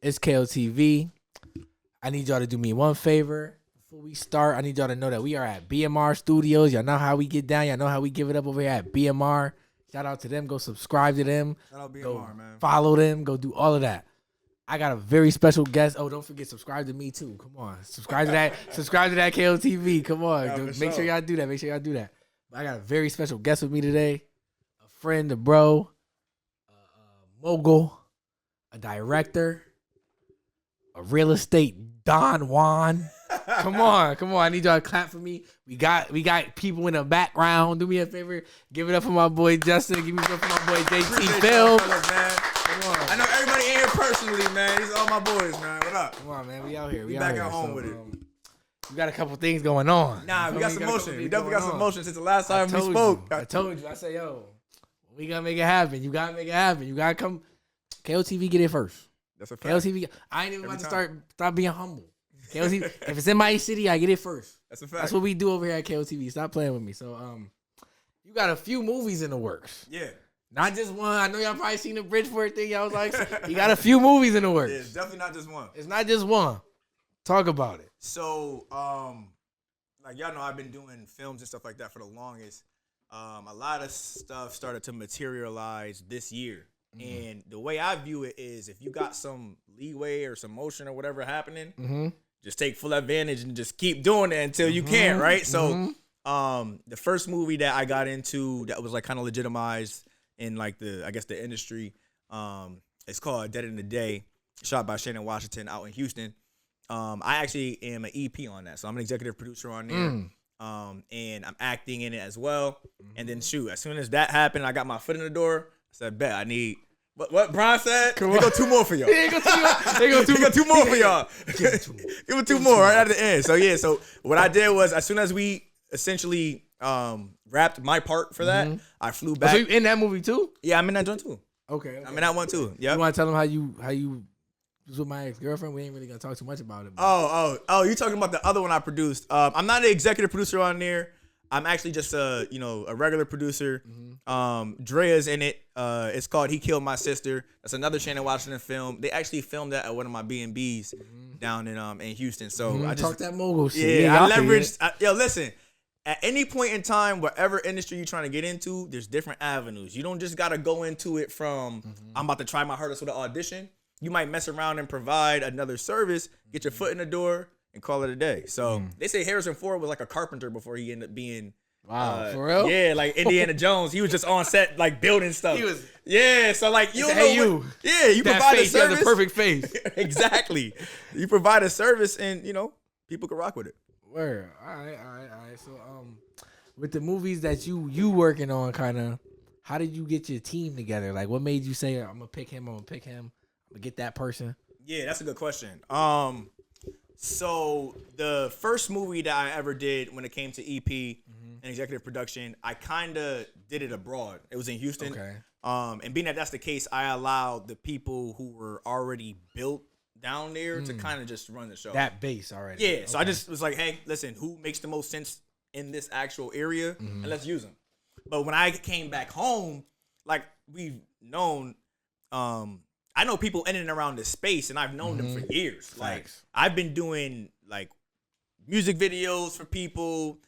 It's KOTV. I need y'all to do me one favor. Before we start, I need y'all to know that we are at BMR Studios. Y'all know how we get down. Y'all know how we give it up over here at BMR. Shout out to them. Go subscribe to them. Shout out BMR, go man. Follow them. Go do all of that. I got a very special guest. Oh, don't forget, subscribe to me too. Come on. Subscribe to that. Subscribe to that KOTV. Come on. Yeah, Make sure y'all do that. Make sure y'all do that. But I got a very special guest with me today. A friend, a bro, a mogul, a director, a real estate Don Juan. Come on. I need y'all to clap for me. We got people in the background. Do me a favor. Give it up for my boy Justin. Give me it up for my boy JT Phil. Come on. I know everybody in here personally, man. These are all my boys, man. What up? Come on, man. We out here. We back at home with it. We got a couple things going on. Nah, we got some motion. We definitely got some motion since the last time we spoke. I told you. I said, yo, we gonna make it happen. You gotta make it happen. You gotta come. KOTV get it first. That's a fact. KOTV. I ain't even about to start being humble. KOTV. If it's in my city, I get it first. That's a fact. That's what we do over here at KOTV. Stop playing with me. So, you got a few movies in the works. Yeah. Not just one. I know y'all probably seen the Bridgeport thing. Y'all was like, you got a few movies in the works. Yeah, it's definitely not just one. It's not just one. Talk about it. So, like y'all know, I've been doing films and stuff like that for the longest. A lot of stuff started to materialize this year. Mm-hmm. And the way I view it is if you got some leeway or some motion or whatever happening, just take full advantage and just keep doing it until you can, right? So, the first movie that I got into that was like kind of legitimized in like the industry, it's called Dead in the Day, shot by Shannon Washington out in Houston. I actually am an EP on that, so I'm an executive producer on there, and I'm acting in it as well. And then shoot, as soon as that happened, I got my foot in the door. I said, bet I need what Brian said. They go two more for y'all. They go two more for y'all. Give him two more right at the end. So yeah, so what I did was as soon as we essentially wrapped my part for that, I flew back. So you in that movie too? Yeah, I'm in that joint too. Okay. I'm in that one too. Yeah. You want to tell them how you was with my ex-girlfriend? We ain't really gonna talk too much about it. Oh, you talking about the other one I produced? I'm not an executive producer on there. I'm actually just a regular producer. Draya's in it. It's called He Killed My Sister. That's another Shannon Washington film. They actually filmed that at one of my B&Bs down in Houston. So I just talk that mogul shit. Yeah, I leveraged. Listen. At any point in time, whatever industry you're trying to get into, there's different avenues. You don't just gotta go into it from I'm about to try my hardest with an audition. You might mess around and provide another service, get your foot in the door, and call it a day. So they say Harrison Ford was like a carpenter before he ended up being. Wow, for real? Yeah, like Indiana Jones. He was just on set, like building stuff. He was. Yeah, so like you know, you that provide face, a service. the perfect face. Exactly. You provide a service, and people can rock with it. Word. All right. So with the movies that you working on, kind of, how did you get your team together? Like, what made you say I'm gonna pick him? I'm gonna get that person. Yeah, that's a good question. So the first movie that I ever did when it came to EP and executive production, I kind of did it abroad. It was in Houston. Okay. And being that that's the case, I allowed the people who were already built down there to kind of just run the show. That base already. Yeah. Okay. So I just was like, hey, listen, who makes the most sense in this actual area, and let's use them. But when I came back home, like we've known, I know people in and around this space, and I've known them for years. Facts. Like I've been doing like music videos for people,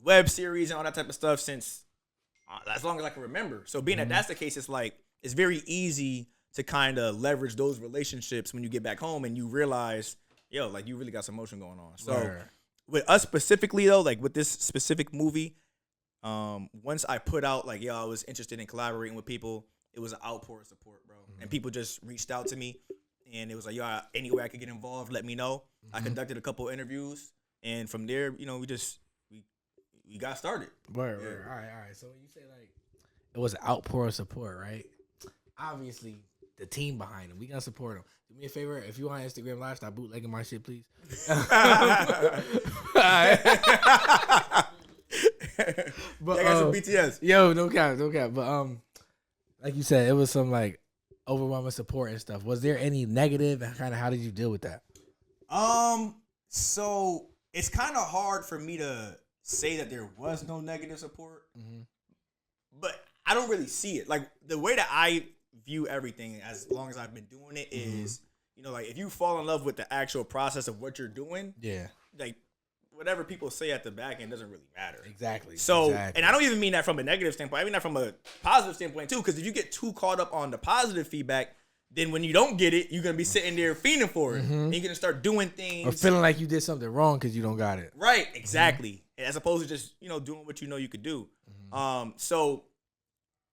web series, and all that type of stuff since as long as I can remember. So being that that's the case, it's like it's very easy to kind of leverage those relationships when you get back home and you realize, yo, like you really got some motion going on. So with us specifically though, like with this specific movie, once I put out like, yo, I was interested in collaborating with people, it was an outpour of support, bro. And people just reached out to me and it was like, yo, any way I could get involved, let me know. I conducted a couple interviews and from there, we got started. Word. All right. So when you say like it was an outpour of support, right? Obviously, the team behind him, we gonna support him. Do me a favor, if you on Instagram Live, stop bootlegging my shit, please. But I got some BTS. Yo, no cap. But like you said, it was some like overwhelming support and stuff. Was there any negative, and kind of how did you deal with that? So it's kind of hard for me to say that there was no negative support, but I don't really see it. Like the way that I view everything as long as I've been doing it is, you know, like if you fall in love with the actual process of what you're doing, like whatever people say at the back end doesn't really matter. Exactly. So, and I don't even mean that from a negative standpoint. I mean that from a positive standpoint too. Because if you get too caught up on the positive feedback, then when you don't get it, you're gonna be sitting there fiending for it, and you're gonna start doing things or feeling like you did something wrong because you don't got it. Right. Exactly. As opposed to just, you know, doing what you know you could do. So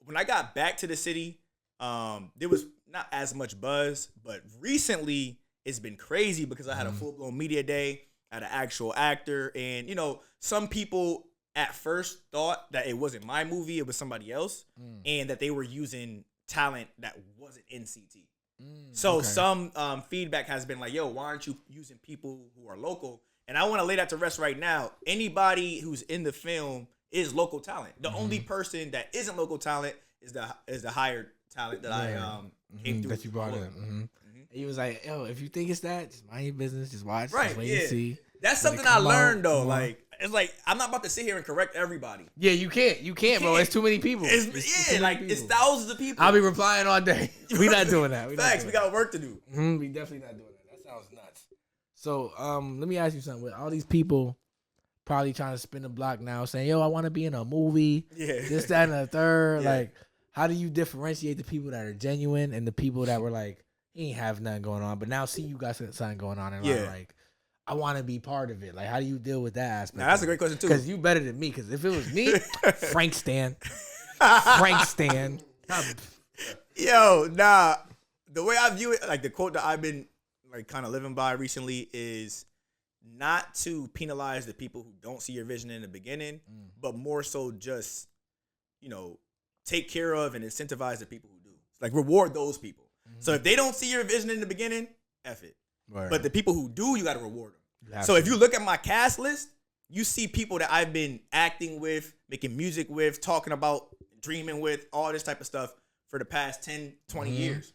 when I got back to the city, there was not as much buzz, but recently it's been crazy because I had a full blown media day. I had an actual actor, and you know, some people at first thought that it wasn't my movie, it was somebody else, and that they were using talent that wasn't in CT. So some feedback has been like, yo, why aren't you using people who are local? And I want to lay that to rest right now. Anybody who's in the film is local talent. The only person that isn't local talent is the hired talent that I came through. That you brought in. He was like, yo, if you think it's that, just mind your business, just watch, right, just wait and see. That's something I learned though. Like, it's like I'm not about to sit here and correct everybody. Yeah, you can't, bro. It's too many people. It's thousands of people. I'll be replying all day. We not doing that. Facts, we got work to do. We definitely not doing that. That sounds nuts. So, let me ask you something. With all these people probably trying to spin the block now, saying, yo, I want to be in a movie, this, that, and the third. Like, how do you differentiate the people that are genuine and the people that were like, he ain't have nothing going on, but now see you got something going on, and like, I want to be part of it. Like, how do you deal with that aspect? Now, that's a great question too. Because you better than me. Because if it was me, Frank Stan. Yo, nah. The way I view it, like the quote that I've been like kind of living by recently is not to penalize the people who don't see your vision in the beginning, but more so just, you know, take care of and incentivize the people who do. Like, reward those people. So if they don't see your vision in the beginning, F it. Right. But the people who do, you got to reward them. So if you look at my cast list, you see people that I've been acting with, making music with, talking about, dreaming with, all this type of stuff for the past 10, 20 years.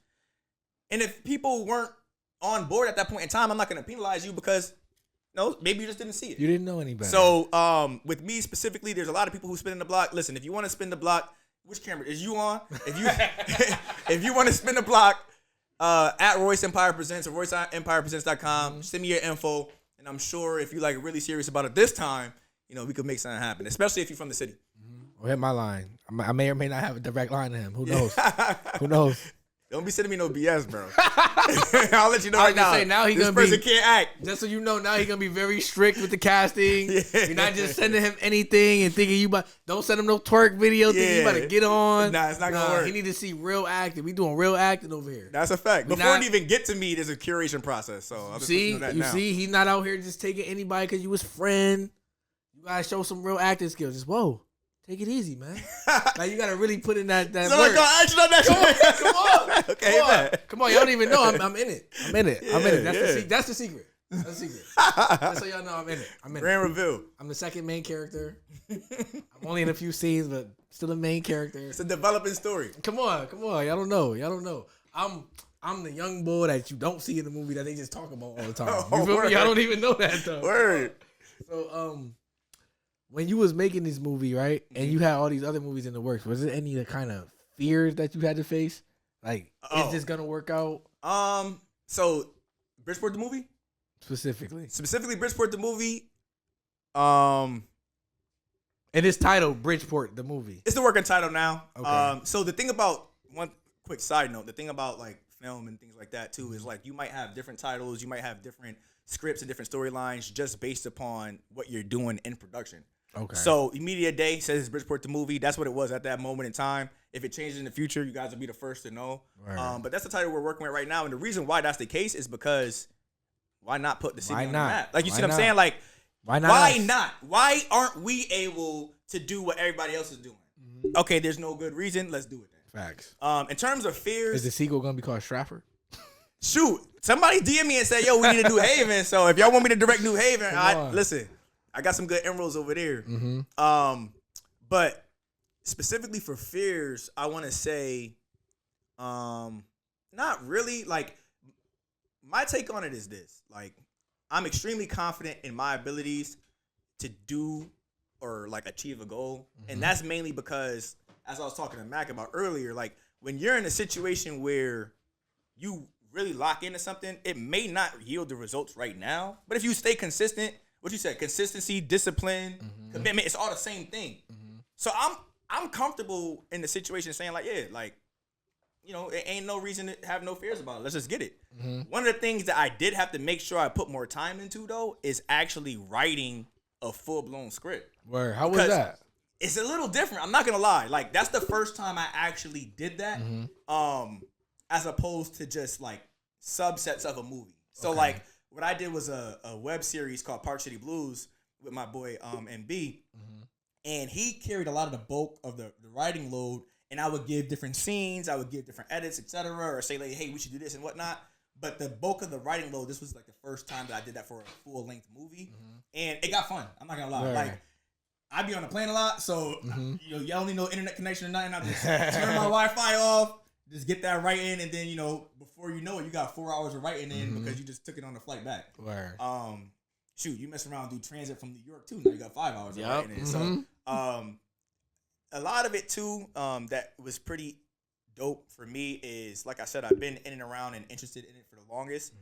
And if people weren't on board at that point in time, I'm not going to penalize you because, no, maybe you just didn't see it. You didn't know any better. So with me specifically, there's a lot of people who spin the block. Listen, if you want to spin the block, which camera is you on? If you if you want to spin the block, at Royce Empire Presents or RoyceEmpirePresents.com, send me your info, and I'm sure if you like really serious about it this time, you know, we could make something happen, especially if you're from the city. Or hit my line. I may or may not have a direct line to him. Who knows? Who knows? Don't be sending me no BS, bro. I'll let you know right now. Say, now this person can't act. Just so you know, now he's gonna be very strict with the casting. You're not just sending him anything and thinking you about. Don't send him no twerk video thinking you about to get on. Nah, it's not gonna work. He need to see real acting. We doing real acting over here. That's a fact. Before it even get to me, there's a curation process. So I'll just see, know that you now. see, he's not out here just taking anybody because you his friend. You gotta show some real acting skills. Just whoa. Take it easy, man. Like, you gotta really put in that so work. Action on that. Come on. Okay, man. Come on. Y'all don't even know I'm in it. I'm in it. That's the secret. That's the secret. Just so y'all know I'm in it. Grand reveal. I'm the second main character. I'm only in a few scenes, but still a main character. It's a developing story. Come on. Y'all don't know. I'm the young boy that you don't see in the movie that they just talk about all the time. You feel me? Y'all don't even know that though. Word. So when you was making this movie, right, and you had all these other movies in the works, was there any kind of fears that you had to face? Like, is this gonna work out? So Bridgeport the movie? Specifically Bridgeport the movie. And it's titled Bridgeport the movie. It's the working title now. Okay. So the thing about, one quick side note, the thing about like film and things like that too is like you might have different titles, you might have different scripts and different storylines just based upon what you're doing in production. Okay. So Media Day says Bridgeport the movie. That's what it was at that moment in time. If it changes in the future, you guys will be the first to know. Right. But that's the title we're working with right now. And the reason why that's the case is because why not put the city on the map? Like, you see what I'm saying? Like, why not? Why not? Why aren't we able to do what everybody else is doing? Mm-hmm. Okay, there's no good reason. Let's do it then. Facts. In terms of fears, is the sequel gonna be called Stratford? Shoot, somebody DM me and say, "Yo, we need a New Haven." So if y'all want me to direct New Haven, listen. I got some good emeralds over there. Mm-hmm. But specifically for fears, I want to say, not really. Like, my take on it is this: like, I'm extremely confident in my abilities to do or like achieve a goal, and that's mainly because, as I was talking to Mac about earlier, like when you're in a situation where you really lock into something, it may not yield the results right now. But if you stay consistent, what you said, consistency, discipline, commitment, it's all the same thing. So I'm comfortable in the situation saying like, yeah, like, you know, it ain't no reason to have no fears about it. Let's just get it. One of the things that I did have to make sure I put more time into, though, is actually writing a full-blown script. Word. How was that? It's a little different. I'm not going to lie. Like, that's the first time I actually did that, as opposed to just, like, subsets of a movie. So, like, what I did was a web series called Park City Blues with my boy MB, and he carried a lot of the bulk of the writing load. And I would give different scenes, I would give different edits, etc., or say like, "Hey, we should do this and whatnot." But the bulk of the writing load, this was like the first time that I did that for a full-length movie, and it got fun. I'm not gonna lie. Like, I be on the plane a lot, so you know, y'all don't need no internet connection or nothing. I just turn my Wi-Fi off, just get that writing, and then you know, before you know it, you got 4 hours of writing in because you just took it on the flight back. Word. Shoot, you mess around and do transit from New York too. Now you got 5 hours of writing in. So, a lot of it too, that was pretty dope for me is, like I said, I've been in and around and interested in it for the longest.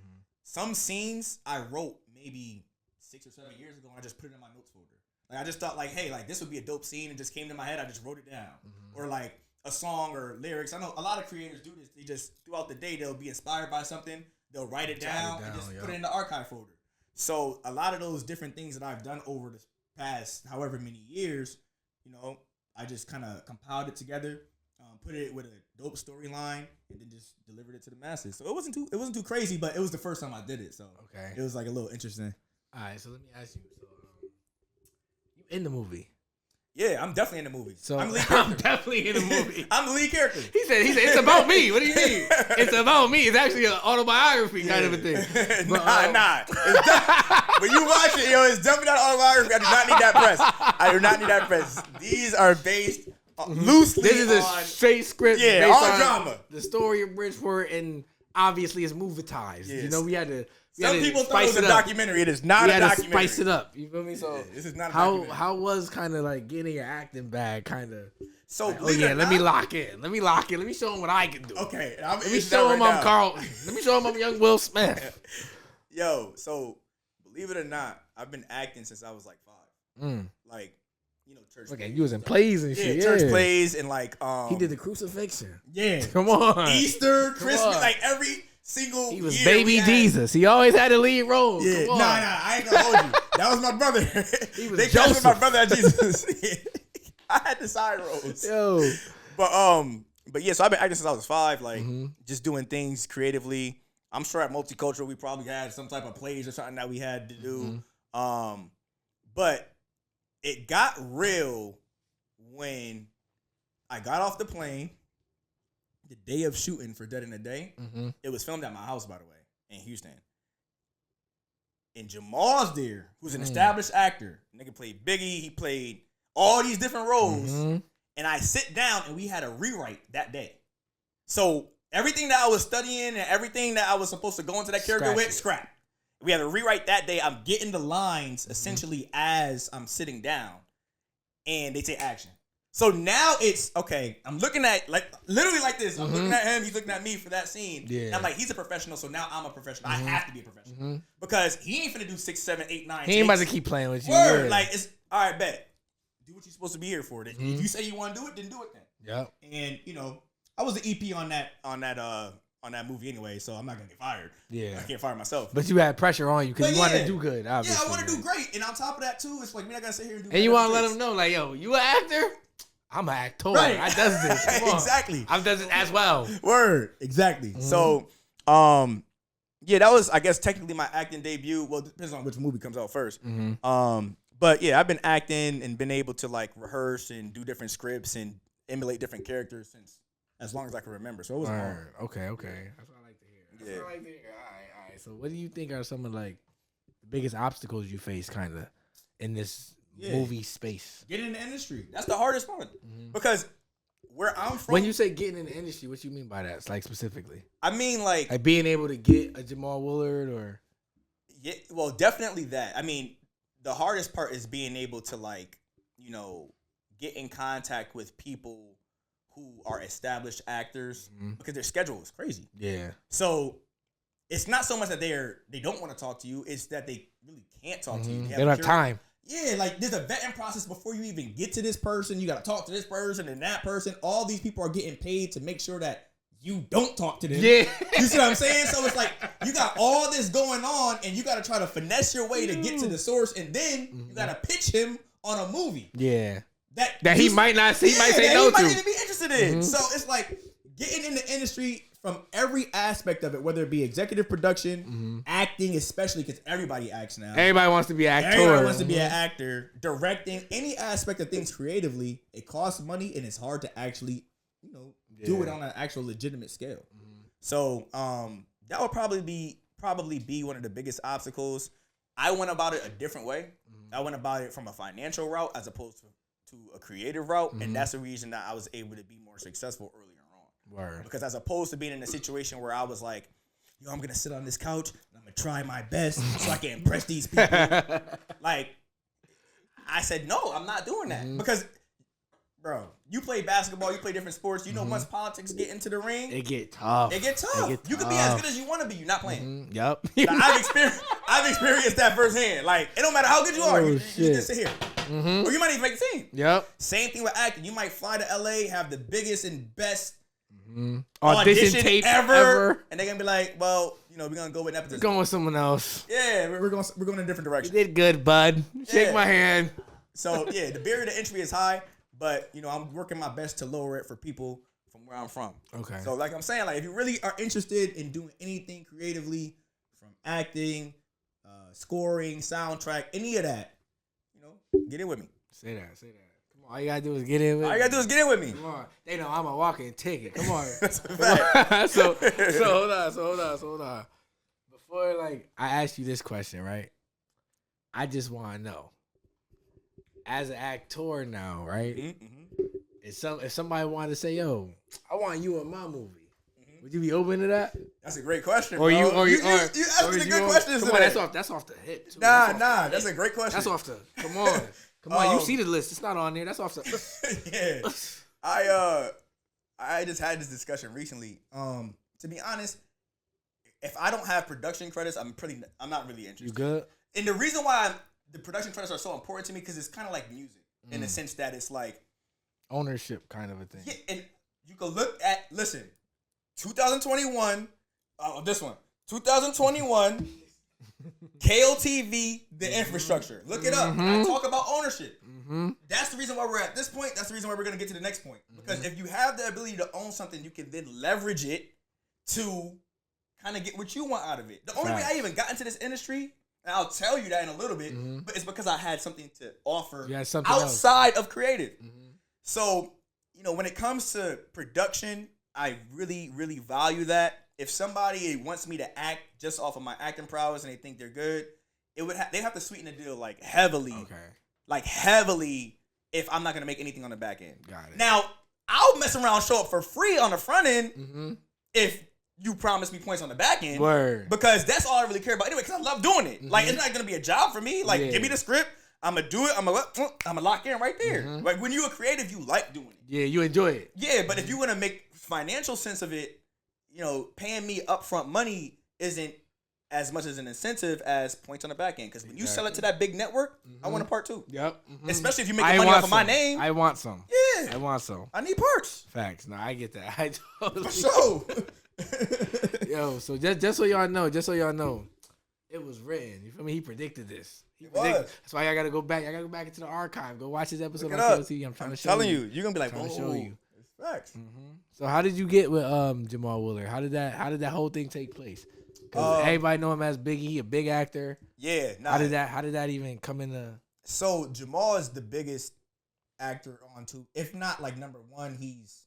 Some scenes I wrote maybe 6 or 7 years ago, and I just put it in my notes folder. Like, I just thought like, hey, like this would be a dope scene, and just came to my head. I just wrote it down, or like a song or lyrics. I know a lot of creators do this. They just throughout the day they'll be inspired by something, they'll write it down and just put it in the archive folder. So a lot of those different things that I've done over the past however many years, you know, I just kind of compiled it together, put it with a dope storyline, and then just delivered it to the masses. So it wasn't too crazy, but it was the first time I did it, so it was like a little interesting. All right, so let me ask you. So, you in the movie? Yeah, I'm definitely in the movie. So I'm the lead character. I'm definitely in the movie. I'm the lead character. He said it's about me. What do you mean? It's about me. It's actually an autobiography kind of a thing. But, nah. When you watch it, yo, it's definitely not autobiography. I do not need that press. I do not need that press. These are based loosely. This is a straight script. Yeah, based all on drama. The story of Bridgeport, and obviously it's movitized. Yes. You know, we had to. Some people thought it was a documentary. It is not a documentary. We had to spice it up. You feel me? So this is not a documentary. How was kind of like getting your acting bag kind of. So like, let me lock in. Let me show him what I can do. Okay, let me show him I'm Carl. Let me show him I'm young Will Smith. Yo, so believe it or not, I've been acting since I was like 5. Like, you know, church. Okay, plays. you was in plays and shit. Church plays and like he did the crucifixion. Yeah, come on. Easter, Christmas, like every single. He was baby Jesus. He always had a lead role. Yeah, nah, I ain't gonna hold you. That was my brother. He was they casted my brother as Jesus. I had the side roles. Yo, but yeah, so I've been acting since I was 5, like just doing things creatively. I'm sure at Multicultural we probably had some type of plays or something that we had to do. But it got real when I got off the plane. The day of shooting for Dead in a Day, it was filmed at my house, by the way, in Houston. And Jamal's there, who's an established actor. Nigga played Biggie. He played all these different roles. And I sit down, and we had a rewrite that day. So everything that I was studying and everything that I was supposed to go into that character with, scrap. We had a rewrite that day. I'm getting the lines essentially as I'm sitting down. And they say action. So now it's, okay, I'm looking at, like, literally like this. I'm looking at him, he's looking at me for that scene. Yeah. And I'm like, he's a professional, so now I'm a professional. I have to be a professional. Because he ain't finna do 6, 7, 8, 9 He ain't about to keep playing with you. Word. Yeah. Like, it's, all right, bet. Do what you're supposed to be here for. If you say you want to do it, then do it then. Yep. And, you know, I was the EP on that movie anyway, so I'm not gonna get fired. Yeah. I can't fire myself. But you had pressure on you because you wanted to do good, obviously. Yeah, I want to do great. And on top of that, too, it's like, we're not gonna sit here and do. And you want to let them know, like, yo, you an actor? I'm an actor. Right. I does this. Exactly. I does it as well. Word. Exactly. So, yeah, that was, I guess, technically my acting debut. Well, it depends on which movie comes out first. But yeah, I've been acting and been able to like rehearse and do different scripts and emulate different characters since as long as I can remember. So it was hard. Okay. That's what I like to hear. All right. So what do you think are some of like the biggest obstacles you face kind of in this movie space? Getting in the industry. That's the hardest one. Because where I'm from. When you say getting in the industry, what you mean by that? It's like specifically. I mean like being able to get a Jamal Woolard or. Yeah, well, definitely that. I mean, the hardest part is being able to like, you know, get in contact with people who are established actors because their schedule is crazy. Yeah. So it's not so much that they don't want to talk to you, it's that they really can't talk to you. They don't have time. Yeah, like there's a vetting process before you even get to this person. You got to talk to this person and that person. All these people are getting paid to make sure that you don't talk to them. Yeah. You see what I'm saying? So it's like you got all this going on and you got to try to finesse your way to get to the source, and then you got to pitch him on a movie. Yeah. That he might not see, he might say that no he might to. even be interested in. So it's like getting in the industry from every aspect of it, whether it be executive production, acting, especially because everybody acts now. Everybody wants to be an actor. Everybody wants to be an actor. Directing, any aspect of things creatively, it costs money and it's hard to actually, do it on an actual legitimate scale. So that would probably be one of the biggest obstacles. I went about it a different way. I went about it from a financial route as opposed to a creative route, and that's the reason that I was able to be more successful earlier on. Word. Because as opposed to being in a situation where I was like, yo, I'm gonna sit on this couch and I'm gonna try my best so I can impress these people. Like, I said, no, I'm not doing that. Because, bro, you play basketball, you play different sports. You know, once politics get into the ring, It get tough. you can be as good as you want to be. You're not playing. Yep. Like, I've experienced that firsthand. Like, it don't matter how good you are. You just sit here. Or you might even make the team. Yep. Same thing with acting. You might fly to LA, have the biggest and best Audition tape ever. and they're gonna be like, well, we're gonna go with nepotism. Going with someone else. Yeah, we're going in a different You direction. did good, bud. Shake Yeah. my hand. So yeah, the barrier to entry is high, but I'm working my best to lower it for people from where I'm from. Okay. So like I'm saying, like if you really are interested in doing anything creatively, from acting, scoring, soundtrack, any of that, get in with me. Say that. Come on, all you gotta do is get in with All you me. gotta do is get in with me. Come on. They know I'm a walking ticket. Come on. That's a fact. so hold on. Before I ask you this question, right? I just want to know, as an actor now, right? If somebody wanted to say, "Yo, I want you in my movie," would you be open to that? That's a great question. Or bro. you asking a good question. Come on, that's off the hip. Too. Nah, that's a great question. That's off the. Come on, you see the list. It's not on there. That's off the. Yeah. I just had this discussion recently. To be honest, if I don't have production credits, I'm not really interested. You good? And the reason why the production credits are so important to me because it's kind of like music in the sense that it's like ownership kind of a thing. Yeah, and you can listen, 2021, this one, 2021, KOTV, the infrastructure. Look it up. I talk about ownership. That's the reason why we're at this point. That's the reason why we're going to get to the next point. Because if you have the ability to own something, you can then leverage it to kind of get what you want out of it. The only way I even got into this industry, and I'll tell you that in a little bit, but it's because I had something to offer outside of creative. So, when it comes to production, I really, really value that. If somebody wants me to act just off of my acting prowess and they think they're good, they have to sweeten the deal heavily. Okay. Heavily if I'm not going to make anything on the back end. Got it. Now, I'll mess around, show up for free on the front end if you promise me points on the back end. Word. Because that's all I really care about anyway, because I love doing it. It's not going to be a job for me. Give me the script. I'm going to do it. I'm going to lock in right there. When you're a creative, you like doing it. Yeah, you enjoy it. Yeah, but if you want to make financial sense of it, paying me upfront money isn't as much as an incentive as points on the back end. Because when you sell it to that big network, I want a part too. Yep. Especially if you make money off of my name. I want some. Yeah. I want some. I need parts. Facts. No, I get that. I totally. For sure. Yo, so just so y'all know, it was written. You feel me? He predicted this. That's why I gotta go back. I gotta go back into the archive. Go watch this episode on KOTV. I'm trying to show you. I'm telling you, you're gonna be like, I'm trying to show you. Facts. So how did you get with Jamal Woolard? How did that whole thing take place? Because everybody know him as Biggie, he a big actor. Yeah. Nah. How did that even come into? So Jamal is the biggest actor on Tubi. If not number one, he's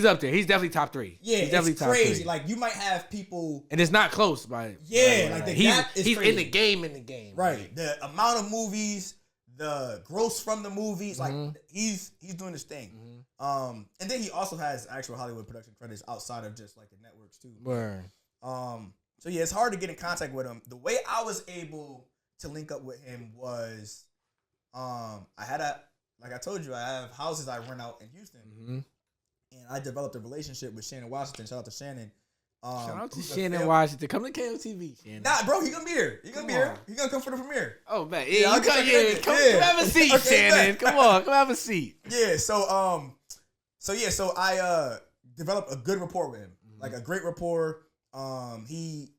up there. He's definitely top 3. Yeah, he's definitely it's top crazy. 3. You might have people, and it's not close by. He's in the game. Right. The amount of movies, the gross from the movies, he's doing his thing. And then he also has actual Hollywood production credits outside of just the networks too. Word. So yeah, it's hard to get in contact with him. The way I was able to link up with him was, I had like I told you, I have houses I rent out in Houston. and I developed a relationship with Shannon Washington. Shout out to Shannon. Shout out to Shannon Washington. Come to KOTV, Shannon. Nah, bro, he gonna be here. He gonna be here. He gonna come for the premiere. Oh, man. Yeah, You come have a seat, Okay, Shannon. Come on, come have a seat. Yeah, so I developed a good rapport with him. Like a great rapport. He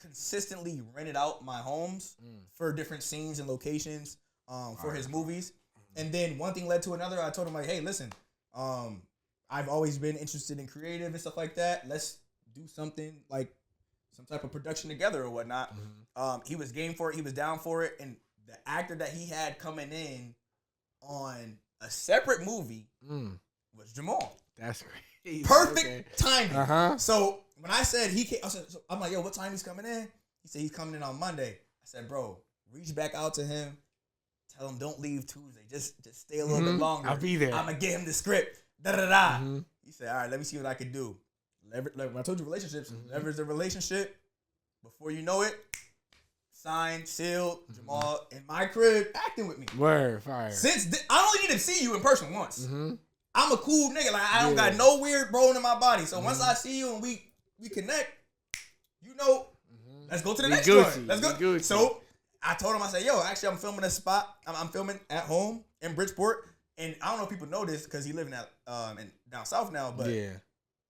consistently rented out my homes for different scenes and locations for his movies. And then one thing led to another. I told him like, hey, listen, I've always been interested in creative and stuff like that. Let's do something like some type of production together or whatnot. He was game for it. He was down for it. And the actor that he had coming in on a separate movie was Jamal. That's crazy. Perfect timing. So when I said he came, I'm like, yo, what time he's coming in? He said he's coming in on Monday. I said, bro, reach back out to him. Tell him don't leave Tuesday. Just stay a little bit longer. I'll be there. I'm going to get him the script. Da-da-da. He said, all right, let me see what I can do. Like when I told you relationships, leverage the relationship. Before you know it, signed, sealed, Jamal in my crib acting with me. Word, fire. I only need to see you in person once. I'm a cool nigga. Like I don't got no weird bone in my body. So once I see you and we connect, you know, let's go to the next one. Let's go. So I told him, I said, yo, actually I'm filming a spot. I'm filming at home in Bridgeport. And I don't know if people know this because he living in down south now, but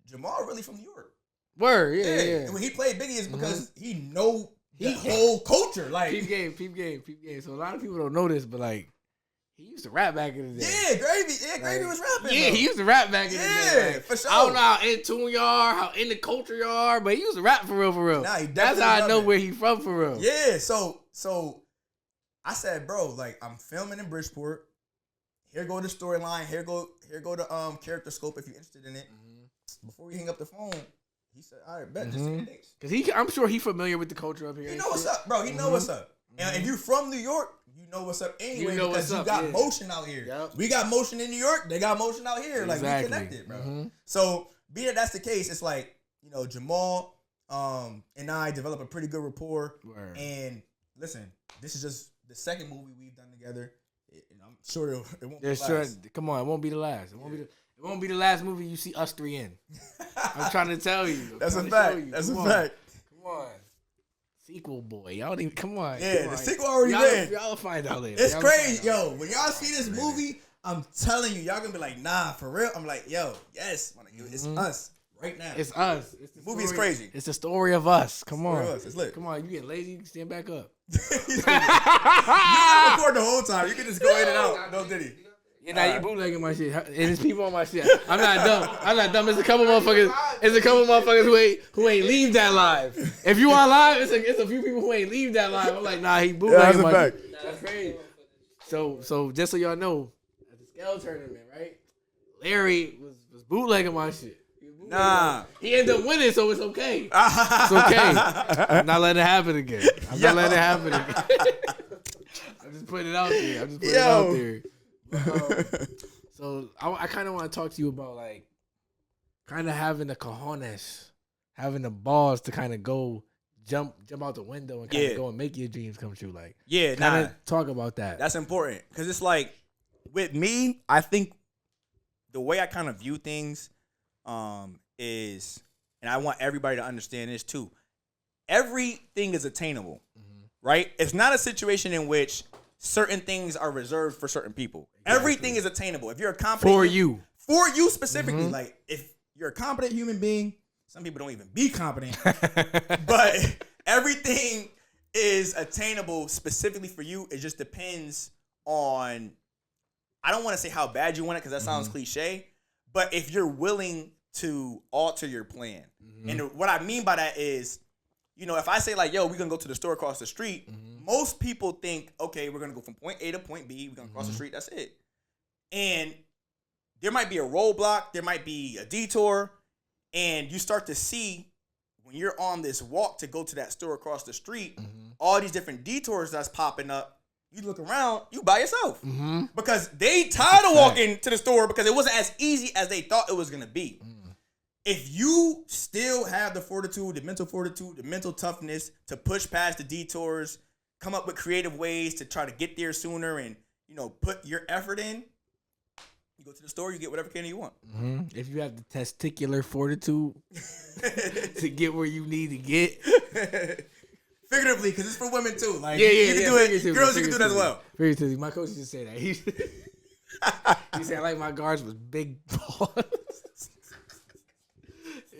Jamal really from New York. Word, yeah. And when he played Biggie, it's because he know the whole culture. Like peep game. So a lot of people don't know this, but like he used to rap back in the day. Yeah, Gravy was rapping. Yeah, he used to rap back in the day. Like, for sure. I don't know how in tune you are, how in the culture you are, but he used to rap for real. Nah, that's how I know where he from for real. Yeah, so I said, bro, like I'm filming in Bridgeport. Here go the storyline. Here go the character scope if you're interested in it. Before we hang up the phone, he said, all right, bet, just see the dates. Because I'm sure he's familiar with the culture up here. He know what's up, bro. He know what's up. And if you're from New York, you know what's up anyway because you got motion out here. Yep. We got motion in New York. They got motion out here. Like, we connected, bro. So, being that that's the case, it's like, you know, Jamal and I developed a pretty good rapport. Word. And listen, this is just the second movie we've done together. I'm sure it won't be the last. Come on, it won't be the last. It won't be the last movie you see us three in. I'm trying to tell you. That's a fact. That's a fact. Come on. Sequel boy. Y'all didn't come on. Yeah, the sequel already written. Y'all will find out later. It's crazy. Yo, when y'all see this movie, I'm telling you, y'all gonna be like, nah, for real. I'm like, yo, yes, it's us right now. It's us. The movie is crazy. It's the story of us. Come on. It's lit. Come on, you get lazy, you can stand back up. You can record the whole time. You can just go in and out. No diddy. Yeah, now you bootlegging my shit. And there's people on my shit. I'm not dumb. It's a couple motherfuckers who ain't leave that live. If you on live, it's a few people who ain't leave that live. I'm like, nah, he bootlegging my shit. That's crazy. So just so y'all know, at the scale tournament, right? Larry was bootlegging my shit. Nah. He ended up winning, so it's okay. It's okay. I'm not letting it happen again. I'm just putting it out there. So I kind of want to talk to you about like kind of having the cojones, having the balls to kind of go jump out the window and kind of go and make your dreams come true. Like kind of talk about that. That's important because it's like with me, I think the way I kind of view things is, and I want everybody to understand this too. Everything is attainable, right? It's not a situation in which certain things are reserved for certain people. Exactly. Everything is attainable. If you're a competent for you specifically, like if you're a competent human being, some people don't even be competent, but everything is attainable specifically for you. It just depends on, I don't want to say how bad you want it because that sounds cliche, but if you're willing to alter your plan. And what I mean by that is, you know, if I say like, yo, we're going to go to the store across the street, most people think, okay, we're going to go from point A to point B. We're going to cross the street. That's it. And there might be a roadblock. There might be a detour. And you start to see when you're on this walk to go to that store across the street, all these different detours that's popping up. You look around, you by yourself. Because they tired of walking to the store because it wasn't as easy as they thought it was going to be. If you still have the fortitude, the mental toughness to push past the detours, come up with creative ways to try to get there sooner and, you know, put your effort in, You go to the store, you get whatever candy you want. If you have the testicular fortitude to get where you need to get. Figuratively, because it's for women too. Like, you can do it. Girls, you can do that as well. Figuratively. My coach used to say that. He said, I like my guards with big balls.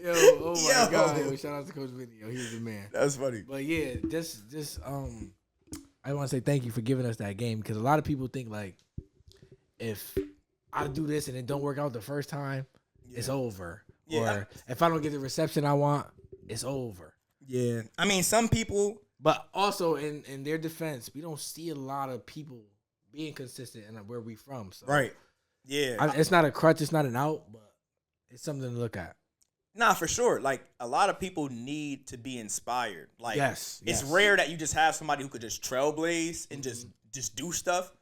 Yo, oh my God. Yo, shout out to Coach Vinny. Yo, he was the man. That's funny. But yeah, just I want to say thank you for giving us that game, because a lot of people think like, if I do this and it don't work out the first time, it's over. Yeah. Or if I don't get the reception I want, it's over. Yeah. I mean, some people. But also in their defense, we don't see a lot of people being consistent in where we from. So. Right. Yeah. It's not a crutch. It's not an out, but it's something to look at. Nah, for sure. Like, a lot of people need to be inspired. Like, yes. It's rare that you just have somebody who could just trailblaze and just do stuff.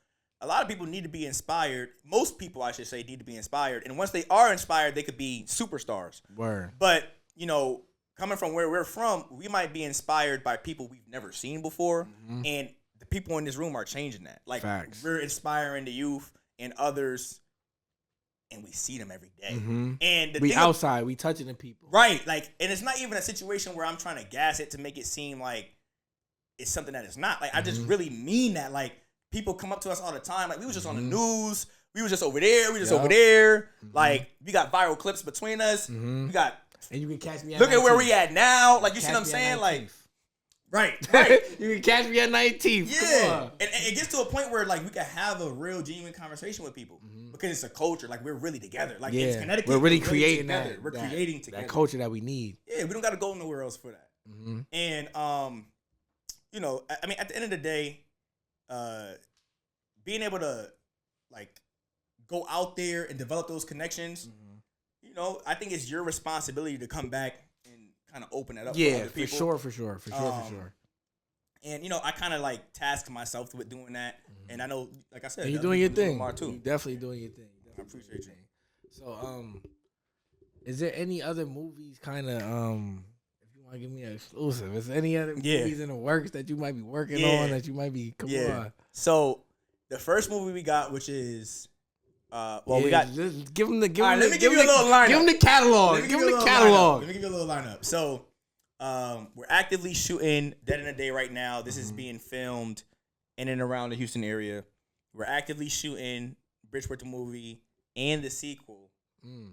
A lot of people need to be inspired. Most people, I should say, need to be inspired. And once they are inspired, they could be superstars. Word. But, you know, coming from where we're from, we might be inspired by people we've never seen before. And the people in this room are changing that. Like, facts. We're inspiring the youth and others, and we see them every day. And we outside, we touching the people. Right. Like, and it's not even a situation where I'm trying to gas it to make it seem like it's something that it's not. Like, I just really mean that. Like, people come up to us all the time. Like, we was just on the news. We was just over there. We just over there. Like, we got viral clips between us. We got. And you can catch me at Look 19th. at where we at now. Like, you see what I'm saying? Like, right. You can catch me at 19th. Yeah. Come on. And it gets to a point where, like, we can have a real, genuine conversation with people. Because it's a culture. Like, we're really together. Like, it's Connecticut. We're really creating together. that. We're creating together. That culture that we need. Yeah, we don't got to go nowhere else for that. And, you know, I mean, at the end of the day, being able to, like, go out there and develop those connections, you know, I think it's your responsibility to come back and kind of open it up for other people. For sure. And, you know, I kind of, like, task myself with doing that. And I know, like I said, and you're doing your thing. Too. You're definitely doing your thing. I appreciate you. So, is there any other movies kind of, if you want to give me an exclusive, is there any other movies in the works that you might be working on, that you might be, come on? So, the first movie we got, which is, we got. Give them the. Let me give you a little lineup. Give them the catalog. Give them the catalog. Let me give you a little lineup. So, we're actively shooting Dead in a Day right now. This is being filmed in and around the Houston area. We're actively shooting Bridgeport the movie and the sequel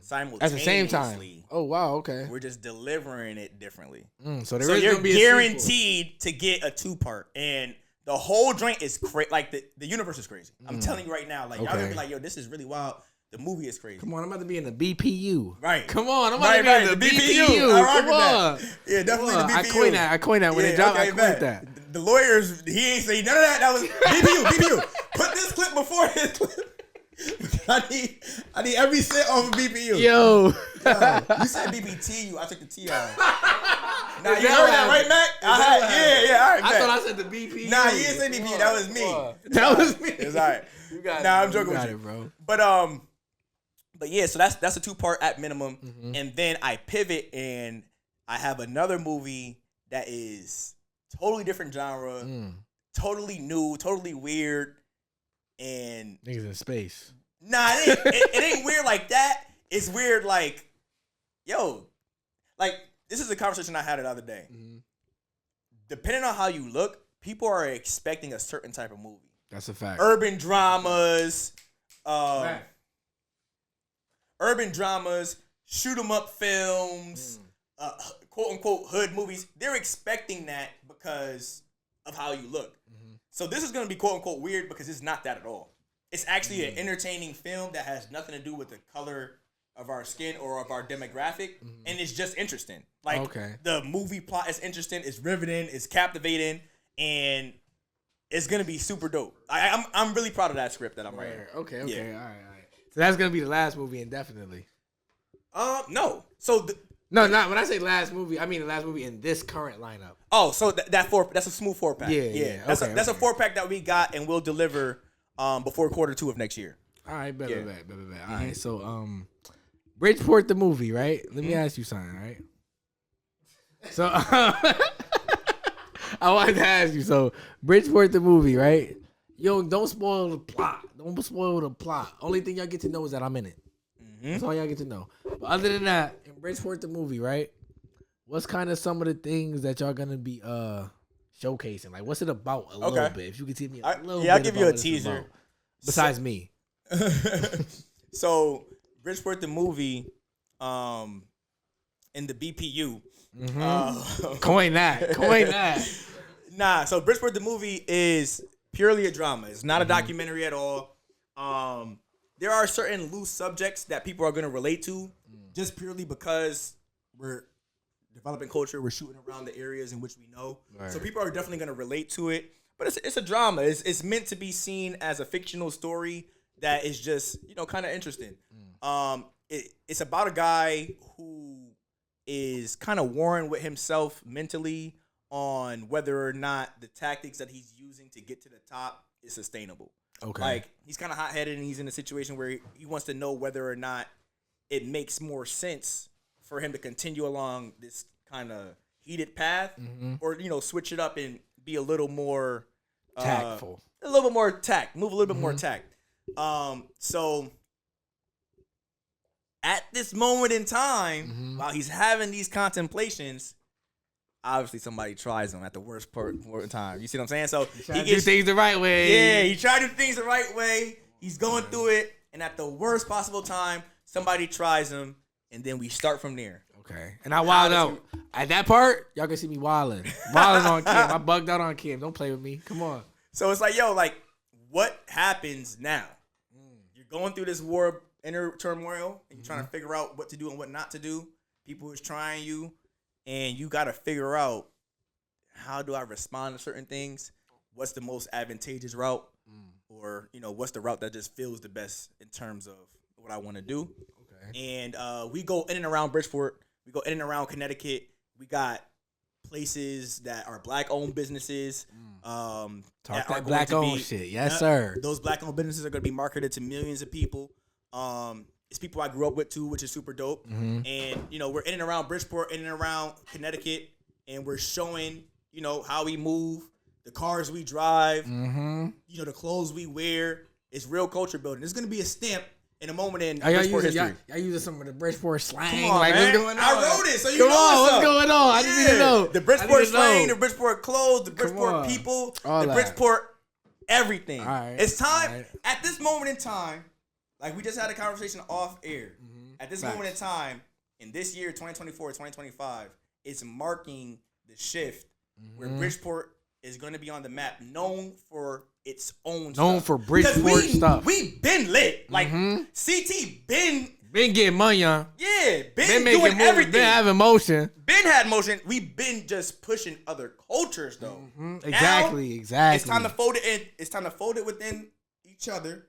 simultaneously. At the same time. Oh wow, okay. We're just delivering it differently. So you're guaranteed to get a 2-part, and the whole joint is crazy. Like, the universe is crazy. I'm telling you right now. Like, y'all gonna be like, yo, this is really wild. The movie is crazy. Come on, I'm about to be in the BPU. Right. Come on, I'm about to be in the BPU. Come on. Yeah, definitely the BPU. I coined that when it dropped. I coined that. The lawyers, he ain't say none of that. That was BPU. Put this clip before his clip. I need every cent off of BPU. Yo. You said BPTU. I took the T off. Nah, you heard that, right, Mac? Yeah. All right, I thought I said the BPU. Nah, you didn't say BPU. That was me. That was me. It's all right. You got it. Nah, I'm joking with you, bro. But yeah, so that's a 2-part at minimum. And then I pivot and I have another movie that is totally different genre, totally new, totally weird, and niggas in space. Nah, it ain't weird like that. It's weird like, yo, like, this is a conversation I had the other day. Depending on how you look, people are expecting a certain type of movie. That's a fact. Urban dramas, shoot 'em up films, quote unquote hood movies. They're expecting that because of how you look. So this is gonna be quote unquote weird because it's not that at all. It's actually an entertaining film that has nothing to do with the color of our skin or of our demographic, and it's just interesting. Like, the movie plot is interesting, it's riveting, it's captivating, and it's gonna be super dope. I'm really proud of that script that I'm writing. Okay, all right. So that's gonna be the last movie indefinitely. No. So not when I say last movie, I mean the last movie in this current lineup. Oh, so that's a smooth 4-pack. Yeah. That's a 4-pack that we got, and we'll deliver before Q2 of next year. All right, bet. All right, so Bridgeport the movie, right? Let me ask you something, right? So I wanted to ask you, so Bridgeport the movie, right? Yo, don't spoil the plot. Don't spoil the plot. Only thing y'all get to know is that I'm in it. Mm-hmm. That's all y'all get to know. But other than that, in Bridgeport the movie, right? What's kind of some of the things that y'all gonna be showcasing? Like, what's it about a little bit? If you could tell me a little bit. I'll give you a teaser. Besides me. So Bridgeport the movie, in the BPU. Coin that. Nah, so Bridgeport the movie is purely a drama. It's not a documentary at all. There are certain loose subjects that people are going to relate to just purely because we're developing culture. We're shooting around the areas in which we know. Right. So people are definitely going to relate to it. But it's a drama. It's meant to be seen as a fictional story that is just, kind of interesting. It's about a guy who is kind of warring with himself mentally on whether or not the tactics that he's using to get to the top is sustainable. Okay. Like, he's kind of hot-headed and he's in a situation where he wants to know whether or not it makes more sense for him to continue along this kind of heated path or, switch it up and be a little more tactful. A little bit more tact. Move a little bit more tact. So at this moment in time, while he's having these contemplations, obviously somebody tries him at the worst part in time. You see what I'm saying? So he do things the right way. Yeah, he tried to do things the right way. He's going through it, and at the worst possible time, somebody tries him, and then we start from there. Okay. And I wild out. At that part, y'all can see me wilding. Wilding on Kim. I bugged out on Kim. Don't play with me. Come on. So it's like, what happens now? You're going through this war inner turmoil, and you're trying to figure out what to do and what not to do. People is trying you, and you got to figure out, how do I respond to certain things? What's the most advantageous route? Or, what's the route that just feels the best in terms of what I want to do? Okay. And we go in and around Bridgeport. We go in and around Connecticut. We got places that are black-owned businesses. Talk that black-owned shit. Yes, sir. Those black-owned businesses are going to be marketed to millions of people. It's people I grew up with, too, which is super dope. And, we're in and around Bridgeport, in and around Connecticut, and we're showing, how we move, the cars we drive, the clothes we wear. It's real culture building. There's going to be a stamp in a moment in Bridgeport history. Y'all using some of the Bridgeport slang. Come on, man. What's going on? I wrote it, so you Come know what's going on. I just need to know. The Bridgeport slang, the Bridgeport clothes, the Bridgeport people, the Bridgeport everything. Right. It's time, at this moment in time, like we just had a conversation off air. At this moment in time, in this year, 2024, 2025, it's marking the shift where Bridgeport is going to be on the map, known for its own stuff. Known for Bridgeport stuff. We been lit. Like, CT been getting money, huh? Yeah, been doing everything. Been having motion. Been had motion. We been just pushing other cultures, though. Exactly. It's time to fold it in. It's time to fold it within each other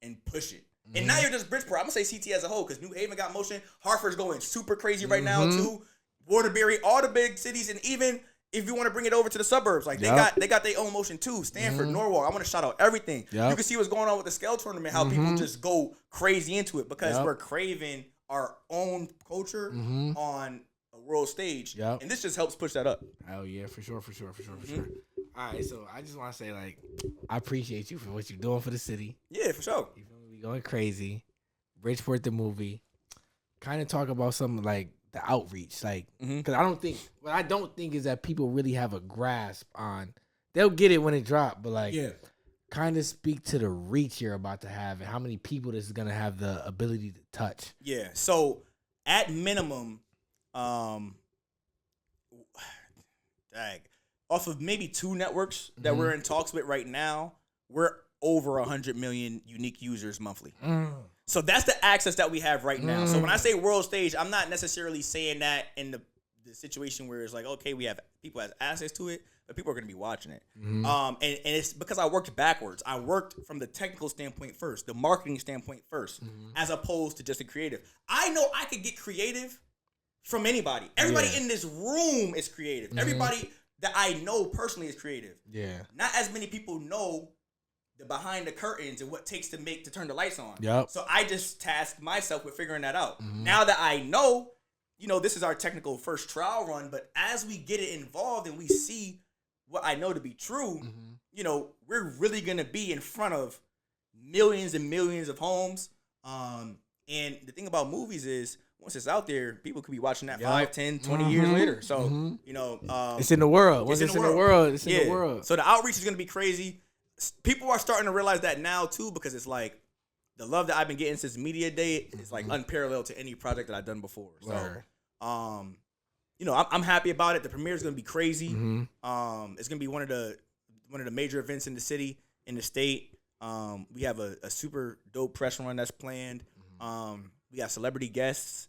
and push it. And now you're just Bridgeport. I'm going to say CT as a whole because New Haven got motion. Hartford's going super crazy right now, too. Waterbury, all the big cities, and even if you want to bring it over to the suburbs, like they got their own motion too. Stanford, Norwalk. I want to shout out everything. You can see what's going on with the scale tournament, how people just go crazy into it because we're craving our own culture on a world stage. And this just helps push that up. Hell yeah, for sure. All right, so I just want to say, I appreciate you for what you're doing for the city. Yeah, for sure. You feel me? We going crazy. Bridgeport the movie. Kind of talk about some the outreach, because what I don't think is that people really have a grasp on. They'll get it when it drops, but kind of speak to the reach you're about to have and how many people this is gonna have the ability to touch. Yeah. So at minimum, off of maybe 2 networks that we're in talks with right now, we're over 100 million unique users monthly. So that's the access that we have right now. So when I say world stage, I'm not necessarily saying that in the situation where it's okay, we have people have access to it, but people are going to be watching it. And it's because I worked backwards. I worked from the technical standpoint first, the marketing standpoint first, as opposed to just the creative. I know I could get creative from anybody. Everybody in this room is creative. Everybody that I know personally is creative. Yeah. Not as many people know the behind the curtains and what it takes to turn the lights on. Yep. So I just tasked myself with figuring that out. Now that I know, this is our technical first trial run, but as we get it involved and we see what I know to be true, we're really going to be in front of millions and millions of homes. And the thing about movies is once it's out there, people could be watching that 5, 10, 20 years later. So, it's in the world. Once it's in the world, it's in the world. So the outreach is going to be crazy. People are starting to realize that now too, because it's like the love that I've been getting since Media Day is like unparalleled to any project that I've done before. So, I'm happy about it. The premiere is going to be crazy. It's going to be one of the major events in the city, in the state. We have a super dope press run that's planned. We got celebrity guests.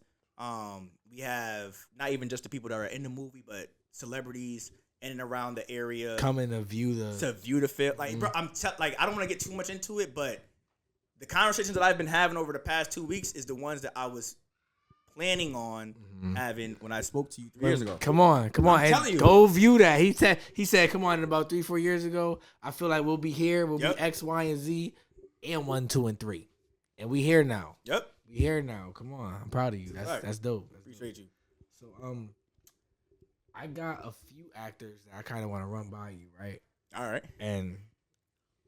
We have not even just the people that are in the movie, but celebrities in and around the area coming to view the film. Like, bro, I don't want to get too much into it, but the conversations that I've been having over the past 2 weeks is the ones that I was planning on having when I spoke to you 3 years ago. Come on. I'm telling you. Go view that. He said, come on, about 3-4 years ago, I feel like we'll be here. We'll be X, Y, and Z, and 1, 2, and 3. And we here now. Yep. We here now. Come on. I'm proud of you. That's dope. Appreciate you. So I got a few actors that I kind of want to run by you, right? All right. And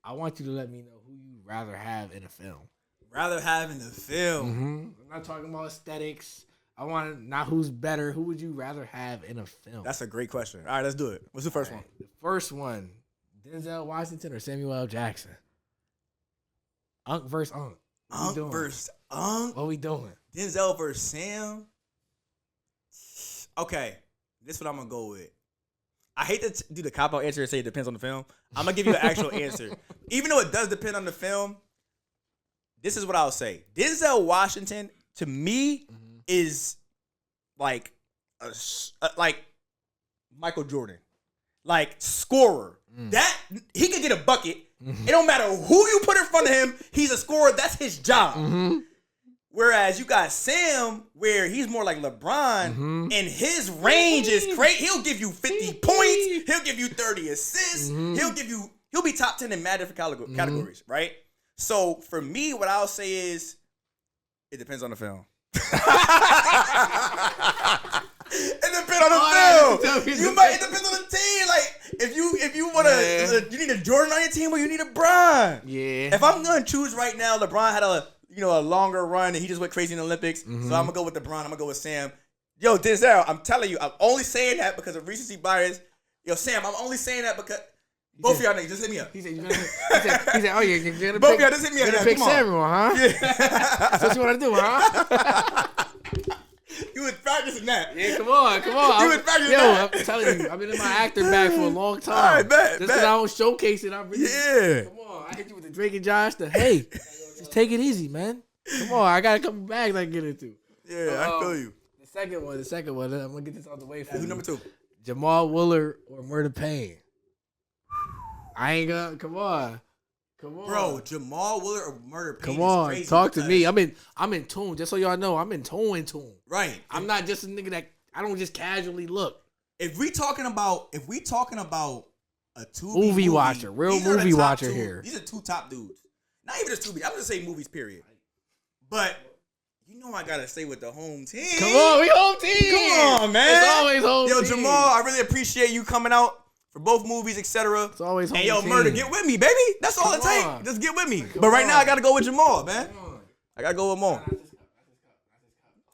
I want you to let me know who you'd rather have in a film. Rather have in the film. I'm not talking about aesthetics. I want to not who's better. Who would you rather have in a film? That's a great question. All right, let's do it. What's the first one? The first one, Denzel Washington or Samuel L. Jackson? Unc versus Unc. Unc versus Unc. What we doing? Denzel versus Sam. Okay, this is what I'm gonna go with. I hate to do the cop-out answer and say it depends on the film. I'm gonna give you an actual answer. Even though it does depend on the film, this is what I'll say. Denzel Washington, to me, is like like Michael Jordan. Like, scorer. That he could get a bucket. It don't matter who you put in front of him, he's a scorer. That's his job. Whereas you got Sam, where he's more like LeBron, and his range is crazy. He'll give you 50 points. He'll give you 30 assists. He'll be top 10 in mad different categories, right? So for me, what I'll say is, it depends on the film. It depends on the film. It depends on the team. Like, if you wanna, you need a Jordan on your team or you need a Bron. Yeah. If I'm gonna choose right now, LeBron had a longer run and he just went crazy in the Olympics. So I'm gonna go with LeBron. I'm gonna go with Sam. Yo, Denzel, I'm telling you, I'm only saying that because of recency bias. Yo, Sam, I'm only saying that because both of y'all niggas just hit me up. He said, oh, you're gonna both of y'all just hit me up. You're gonna pick Samuel, huh? Yeah. That's what you want to do, huh? You was practicing that. Yeah, come on. You was practicing that. I'm telling you, I've been in my actor bag for a long time. All right, bet. Just because I don't showcase it, I'm really. Yeah. Come on, I hit you with the Drake and Josh. Hey, just take it easy, man. Come on, I got a couple bags I can get into. Yeah, I feel you. The second one. I'm gonna get this out the way for you. Who's number 2? Jamal Woolard or Murder Payne? I ain't gonna. Come on. Bro, Jamal Woolard or Murder Payne. Come on, is crazy talk to me. I'm in tune. Just so y'all know, I'm in tune. Right. I'm not just a nigga that I don't just casually look. If we talking about a movie watcher, real movie watcher here. These are 2 top dudes. Not even just 2 I'm just saying movies, period. But you know I gotta stay with the home team. Come on, we home team. Come on, man. It's always home team. Yo, Jamal, I really appreciate you coming out for both movies, etc. It's always home team. And yo, Murder, get with me, baby. That's all it takes. Just get with me. Come but right on. now, I gotta go with Jamal, man. I gotta go with Mo.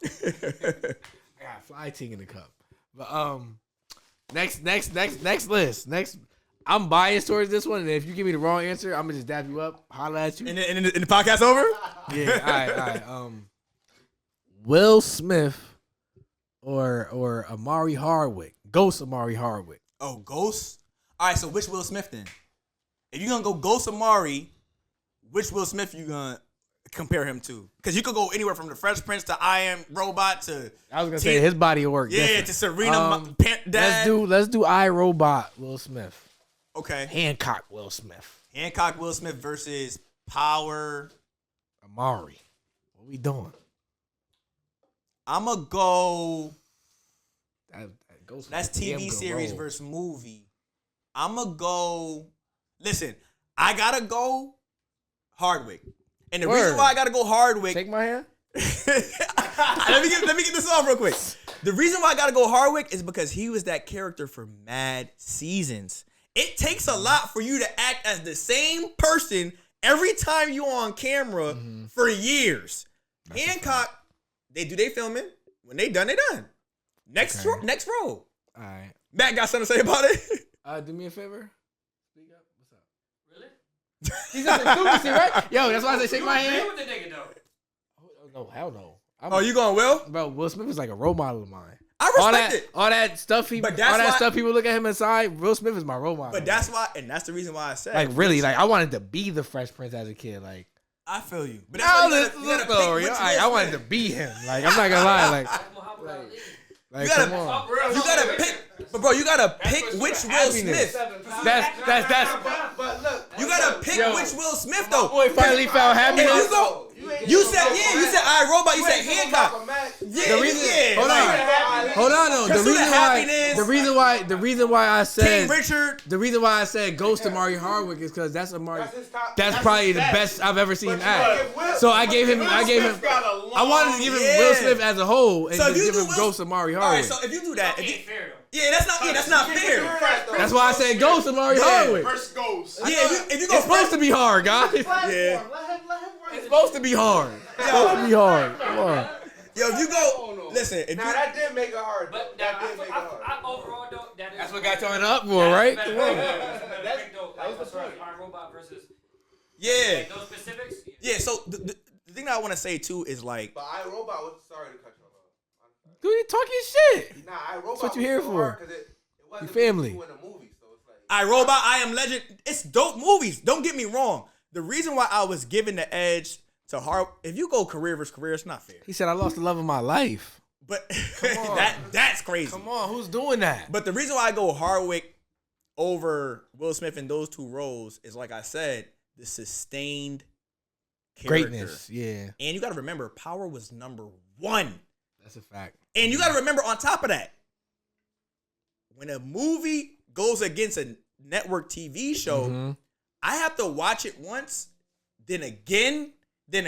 I got fly ting in the cup. But next list. I'm biased towards this one, and if you give me the wrong answer, I'm gonna just dab you up, holla at you. And the podcast over? Yeah. All right. Will Smith or Amari Hardwick, Ghost Amari Hardwick. Oh, Ghost? All right, so which Will Smith then? If you're going to go Ghost Amari, which Will Smith you going to compare him to? Because you could go anywhere from the Fresh Prince to I Am Robot to... I was going to say his body of work. Yeah, different. to Serena Dad. Let's do I, Robot Will Smith. Okay. Hancock Will Smith. Hancock Will Smith versus Power... Amari. What we doing? I'm going to go... That's TV series versus movie. I'm going to go... Listen, I got to go Hardwick. And the reason why I got to go Hardwick... Shake my hand? let me get this off real quick. The reason why I got to go Hardwick is because he was that character for mad seasons. It takes a lot for you to act as the same person every time you on camera for years. That's Hancock, they do they filming. When they done, they done. Next row. All right. Matt got something to say about it? Do me a favor. Speak up. What's up? Really? He's at the stupid right? Yo, that's why I say shake my hand. With the nigga though. Oh, no, hell no. Oh, you going Will? Bro, Will Smith is like a role model of mine. I respect it. All that stuff people look at him inside. Will Smith is my role model. But that's why, and that's the reason why I said. Like really, like I wanted to be the Fresh Prince as a kid. Like I feel you. But that's why you gotta pick which Will I wanted to be him. Like I'm not gonna lie. Like you gotta pick. But bro, you gotta pick which Will Smith. That's. But look, you gotta pick which Will Smith though. Boy, finally found happiness. You said I Robot. You said Hancock. Hold on though. The reason why I said King Richard. The reason why I said Ghost to Amari Hardwick is because that's probably the best I've ever seen him act. So I gave him. I wanted to give him Will Smith as a whole and give him Ghost to Amari Hardwick. All right, so if you do that, that's not fair. That's why I said Ghost to Amari Hardwick. First Ghost. Yeah, if you go It's supposed to be hard, guys. Yeah. It's supposed to be hard. It's supposed to be hard. Come on. Yo, if you go, listen. If Now that did make it hard. But That did make it hard. overall though, That's what got turned up for, right? Come on. That's Robot versus. Yeah. Those specifics. Yeah. So the thing that I want to say too is like. But I Robot was sorry to cut you off. Dude, you talking shit. Nah, I Robot. That's what you here for. It wasn't Your family. In the movie, so it's like. I Robot, I Am Legend. It's dope movies. Don't get me wrong. The reason why I was giving the edge to Hard, if you go career versus career, it's not fair. He said, I lost the love of my life. But that's crazy. Come on, who's doing that? But the reason why I go Hardwick over Will Smith in those two roles is, like I said, the sustained character. Greatness, yeah. And you got to remember, Power was number 1. That's a fact. And you got to remember, on top of that, when a movie goes against a network TV show, I have to watch it once, then again. I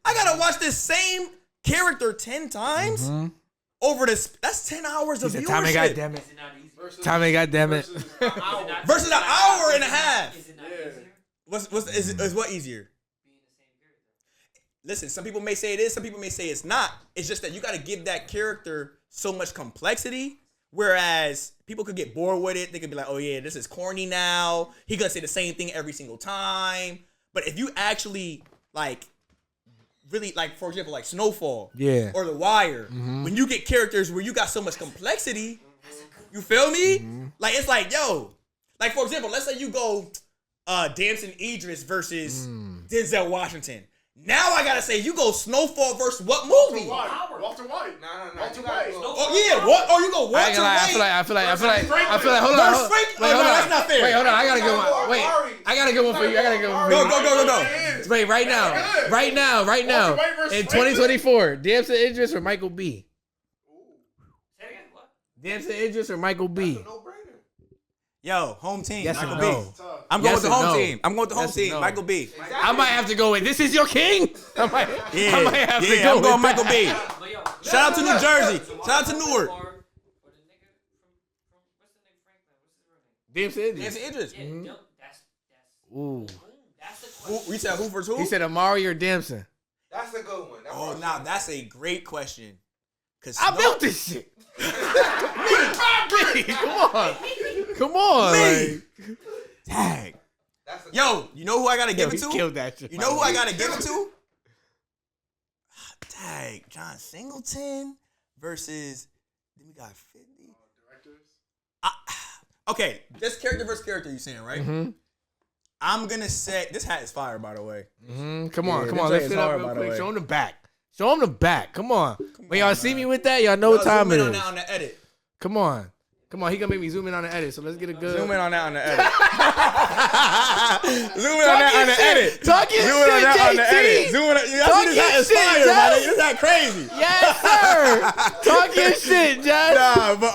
gotta watch this same character 10 times over this. That's 10 hours of viewership. Tommy, goddamn it. Tommy, goddamn it. Versus an hour and a half. Is it not easier? Is what easier? Being the same character. Listen, some people may say it is, some people may say it's not. It's just that you gotta give that character so much complexity. Whereas people could get bored with it. They could be like, oh yeah, this is corny now. He gonna say the same thing every single time. But if you actually really for example, like Snowfall, or The Wire, when you get characters where you got so much complexity, you feel me? Like it's like, yo, like for example, let's say you go Damson Idris versus Denzel Washington. Now I gotta say, you go Snowfall versus what movie? Walter White. No. Walter White. Oh yeah, what? Oh, you go Walter White. I feel like. Hold on. Wait, hold on. That's not fair. Wait, hold on. I gotta go one for you. Go. Wait, right now. In 2024, Damson Idris or Michael B? Say it again. What? Damson Idris or Michael B? Yo, home team. Yes Michael or B. no? I'm going with the Yes or home no? team. I'm going with the home Yes or team. no? Michael B. I might have to go with This Is Your King. I might have to go I'm going with Michael that. B. Shout out to New Jersey. Shout out to Newark. Damson Idris. Damson Idris. Ooh. We said who versus who? He said Amari or Damson. That's a good one. Oh, now that's a great question. I built this shit. Me. Come on. Me. Like, Tag. Yo, you know who I gotta give it to? Killed that shit. You know who I gotta give it to? Tag. John Singleton versus. Then we got 50. Okay, this character versus character you saying, right? I'm gonna say this hat is fire, by the way. Come on. this Let's is sit up hard, real by the quick. way. Show him the back. Come on. When y'all see me with that, y'all know what time it Zoom in on is. that on the edit. Come on. He gonna make me zoom in on the edit. So let's get a good. Zoom in on that on the edit. Zoom in on that on the edit. Talking Zoom in on that on the shit, edit. JT. Zoom in on. Y'all see this hat is fire, man. This is that crazy. Yes, sir. Talk your shit, Jess. Nah, but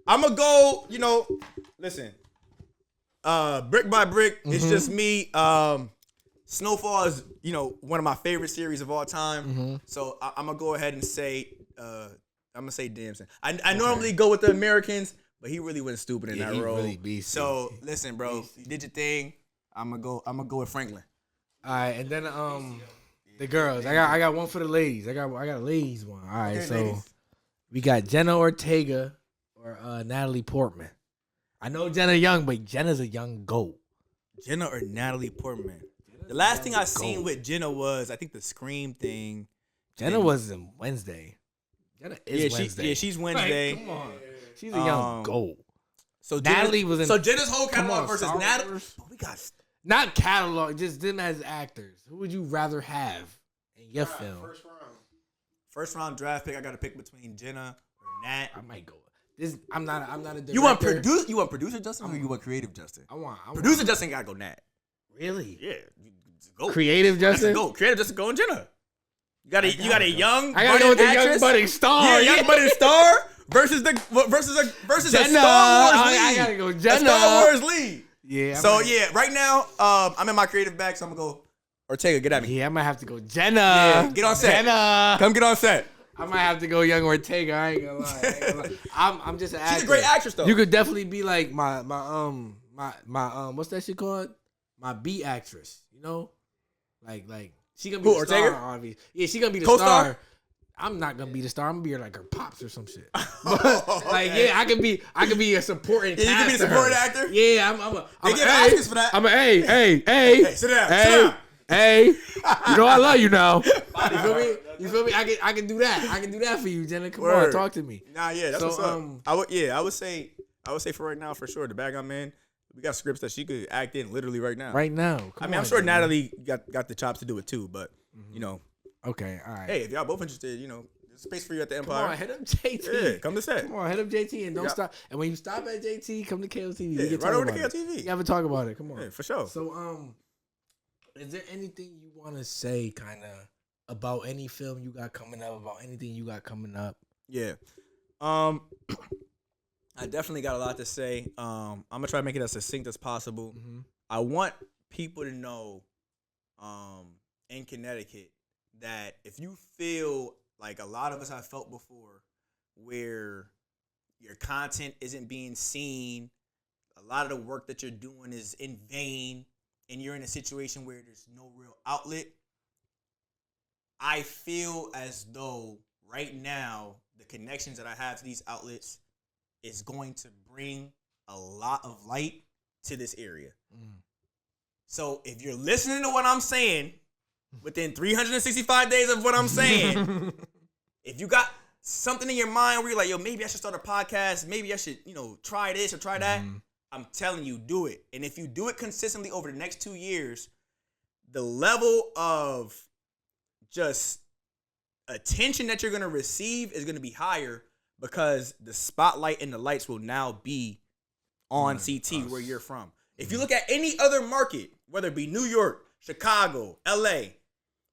I'm gonna go. You know, listen. Brick by brick, it's just me. Snowfall is, one of my favorite series of all time. So I'm gonna go ahead and say, I'm gonna say Damson. I normally go with the Americans, but he really went stupid in that role. Really beastie. So listen, bro, you did your thing. I'm gonna go with Franklin. All right, and then the girls. I got one for the ladies. I got a ladies one. All right, Okay, so ladies. we got Jenna Ortega or Natalie Portman. I know Jenna young, but Jenna's a young goat. Jenna or Natalie Portman. The last thing I seen with Jenna was I think the Scream thing. Jenna was in Wednesday. Jenna is Wednesday. She's Wednesday. Like, come on, she's a young goat. So Natalie was in. So Jenna's whole Come catalog on, versus Star Natalie. Wars. But we got Not catalog, just them as actors. Who would you rather have in your film? first round draft pick. I got to pick between Jenna or Nat. I might go. This I'm not a director. You want producer Justin or you want creative Justin? I want Producer Justin gotta go Nat. Really? Yeah, go Creative Justin. Go creative Justin. Go and Jenna. You got a young. I gotta go with the young actress. budding star. Yeah, young budding star versus a Jenna. Star Wars lead. I gotta go A Jenna. Star Wars lead. Yeah. So yeah, right now I'm in my creative bag, so I'm gonna go Ortega. Get at me. Yeah, I might have to go Jenna. Yeah, get on set. Jenna. Come get on set. I might have to go young Ortega. I ain't gonna lie. I'm just an actor. She's a great actress though. You could definitely be like my what's that shit called? My B actress. You know, like she gonna be Who, the star. Ortega? Obviously. Yeah, she gonna be the Co-star? star. I'm not gonna be the star. I'm gonna be like her pops or some shit. But, like, yeah, I could be a supporting. Yeah, you can be cast the to supporting her. actor? Yeah, I'm They give Oscars for that. I'm a hey. Hey, sit down. Sit down. Hey, you know I love you now. You feel me? You feel me? I can do that. I can do that for you, Jenna. Come on, Word. talk to me. Nah, yeah, that's So, what's up. I would say for right now, for sure, the bag I'm in, we got scripts that she could act in literally right now. Right now. I mean, I'm sure Natalie got the chops to do it too, but you know, Okay, all right. hey, if y'all both interested, you know, there's space for you at the Come Empire. on, hit up JT. Yeah, come to set. Come on, hit up JT and don't Yeah. stop. And when you stop at JT, come to KOTV. Yeah, We can right talk over to about it. KOTV. You have to talk about it. Come on. Yeah, for sure. So, is there anything you want to say, kind of, about any film you got coming up? About anything you got coming up? Yeah. I definitely got a lot to say. I'm gonna try to make it as succinct as possible. Mm-hmm. I want people to know, in Connecticut, that if you feel like a lot of us have felt before, where your content isn't being seen, a lot of the work that you're doing is in vain, and you're in a situation where there's no real outlet, I feel as though right now the connections that I have to these outlets is going to bring a lot of light to this area. So if you're listening to what I'm saying within 365 days of what I'm saying, if you got something in your mind where you're like, yo, maybe I should start a podcast, maybe I should, try this or try that, I'm telling you, do it. And if you do it consistently over the next 2 years, the level of just attention that you're going to receive is going to be higher, because the spotlight and the lights will now be on CT where you're from. If you look at any other market, whether it be New York, Chicago, LA,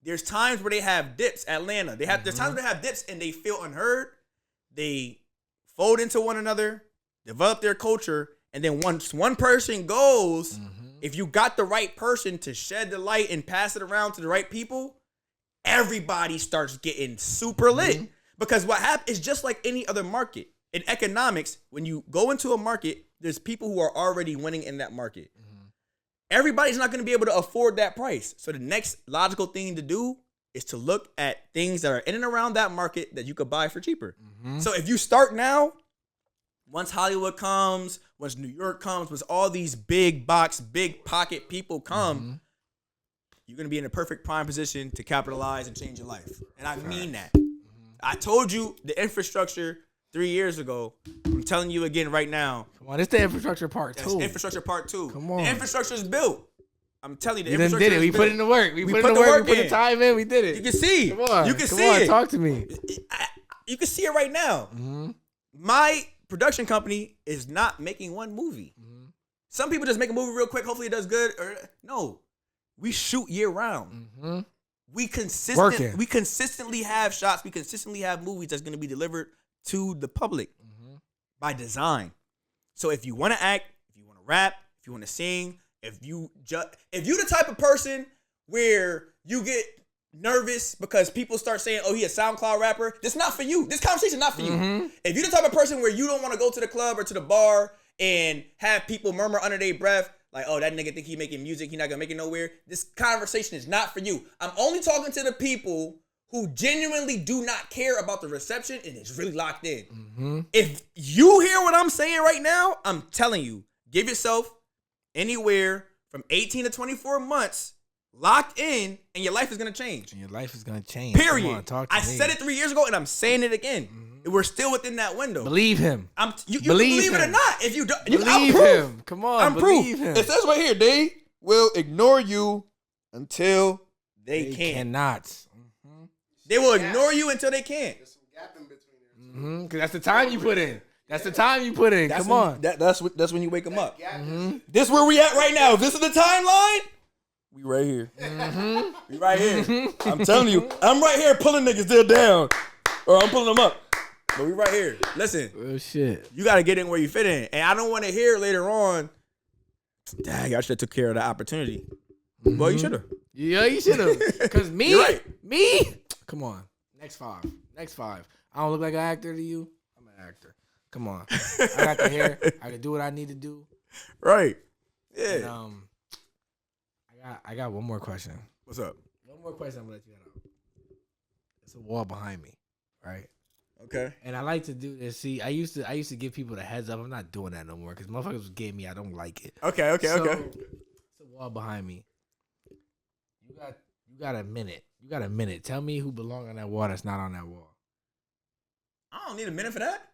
there's times where they have dips. Atlanta, there's times where they have dips and they feel unheard. They fold into one another, develop their culture, and then once one person goes, if you got the right person to shed the light and pass it around to the right people, everybody starts getting super lit. Because what happens is just like any other market. In economics, when you go into a market, there's people who are already winning in that market. Everybody's not going to be able to afford that price. So the next logical thing to do is to look at things that are in and around that market that you could buy for cheaper. So if you start now, once Hollywood comes, once New York comes, once all these big box, big pocket people come, you're going to be in a perfect prime position to capitalize and change your life. And I mean that. I told you the infrastructure 3 years ago. I'm telling you again right now. Come on, it's the infrastructure part That's two. infrastructure part 2. Come on. The infrastructure is built. I'm telling you, the We done infrastructure did it. is We built. put in the work. We put put in the the work. work We put the in. time in. We did it. You can see. Come on. You can Come see on, it. Talk to me. You can see it right now. My production company is not making one movie. Some people just make a movie real quick. Hopefully it does good. No, we shoot year round. We consistently have shots. We consistently have movies that's going to be delivered to the public by design. So if you want to act, if you want to rap, if you want to sing, if you the type of person where you get nervous because people start saying, "Oh, he a SoundCloud rapper," that's not for you. This conversation not for you. If you're the type of person where you don't want to go to the club or to the bar and have people murmur under their breath, like, oh, that nigga think he making music, he not gonna make it nowhere. This conversation is not for you. I'm only talking to the people who genuinely do not care about the reception and is really locked in. Mm-hmm. If you hear what I'm saying right now, I'm telling you, give yourself anywhere from 18 to 24 months locked in, and your life is gonna change. And your life is gonna change. Period. Come on, talk to I me. said it 3 years ago, and I'm saying it again. We're still within that window. Believe him. You Believe believe it or him. not. If you don't, Believe him. Come on, I'm believe proof. him. It says right here, they will ignore you until they They can't. cannot. They will ignore you until they can't. There's some gap in between there. Because that's the time you put in. That's the time you put in. That's Come when- on. That's when you wake them up. Gap This where we at right now. If this is the timeline, we right here. We right here. I'm telling you, I'm right here pulling niggas still down, or I'm pulling them up. But we right here. Listen, Oh, shit. you got to get in where you fit in, and I don't want to hear later on. Dang, I should have took care of the opportunity. Well, you should have. Yeah, you should have. Because me, You're right. me, come on. Next five. I don't look like an actor to you. I'm an actor. Come on. I got the hair. I can do what I need to do. Right. And, Yeah. I got one more question. What's up? One more question. I'm gonna let you know. It's a wall behind me, right? Okay. And I like to do this. See, I used to give people the heads up. I'm not doing that no more because motherfuckers was getting me. I don't like it. Okay. So, it's a wall behind me. You got a minute. You got a minute. Tell me who belong on that wall that's not on that wall. I don't need a minute for that.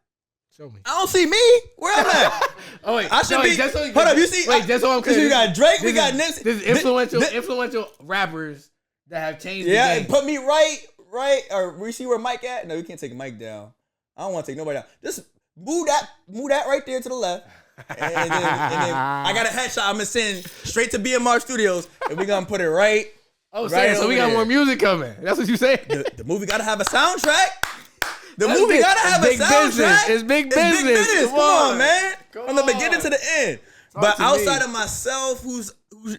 Show me. I don't see me. Where I'm at. Oh wait, I should be. Just so Hold up. You see? Wait, just so I'm Because clear. we got Drake. We got this Nipsey. is influential rappers that have changed Yeah, the and game. put me right. Or we see where Mike at? No, we can't take Mike down. I don't want to take nobody down. Just move that right there to the left. And then I got a headshot I'm going to send straight to BMR Studios. And we're going to put it right. Oh, right so we got over more there. music coming. That's what you saying? The movie got to have a soundtrack. The That's movie big- got to have a big soundtrack. business. It's big business. Come on, man. Come From the on. beginning to the end. Talk But to outside me. of myself,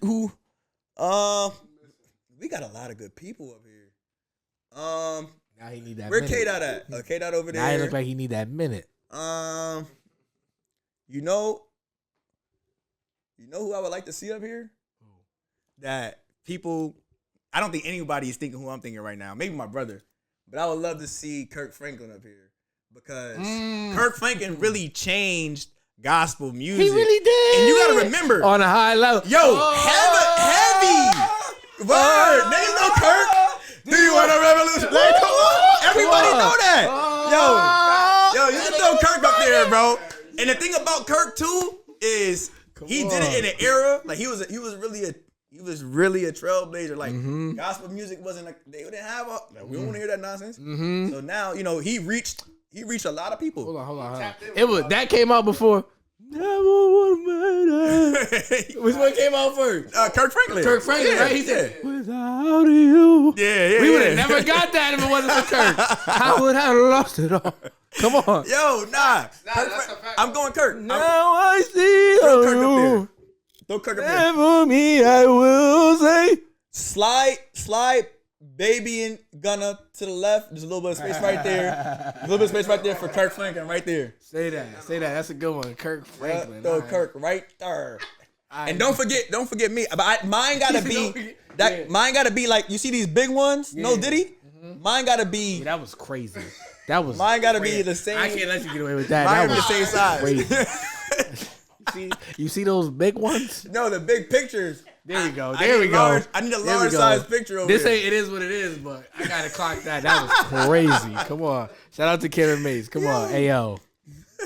who we got a lot of good people up here. Now he need that Where minute. K-Dot at? K-Dot over there. Now he look like he need that minute. You know who I would like to see up here? That people, I don't think anybody is thinking who I'm thinking right now. Maybe my brother, but I would love to see Kirk Franklin up here because Kirk Franklin really changed gospel music. He really did. And you gotta remember, On a high level. heavy word. Niggas know Kirk. Do you want a revolution? Like, come on, everybody know that. Yo, you can throw Kirk up there, bro. And the thing about Kirk too is he did it in an era like he was really a trailblazer. Like gospel music wasn't like they didn't have we don't want to hear that nonsense. So now he reached a lot of people. Hold on. It was that came out before. Never would have made it. Which one came out first? Kirk Franklin. Kirk Franklin, Yeah, right? He yeah. said, "Without you." Yeah. We would have never got that if it wasn't for Kirk. I would have lost it all. Come on. Yo, nah. that's a fact. I'm going Kirk. Now I see Throw Kirk up you. there. Throw Kirk up there. And for me, I will say. Slide, baby and Gunna to the left. There's a little bit of space right there. A little bit of space right there for Kirk Franklin right there. Say that. That's a good one. Kirk Franklin. Throw All right. Kirk right there. All right. And don't forget me. But mine gotta Don't be forget- that. yeah. Mine gotta be like you see these big ones. No Yeah. Diddy. Mine gotta be. Yeah, that was crazy. That was. Mine gotta be crazy. the same. I can't let you get away with that. Mine That be the was same size. crazy. You see those big ones? No, the big pictures. There you go. I There need we a go. large- I need a There we large go. size picture over This here. ain't it is what it is, but I gotta clock that. That was crazy. Come on. Shout out to Kevin Mays. Come on. Ayo.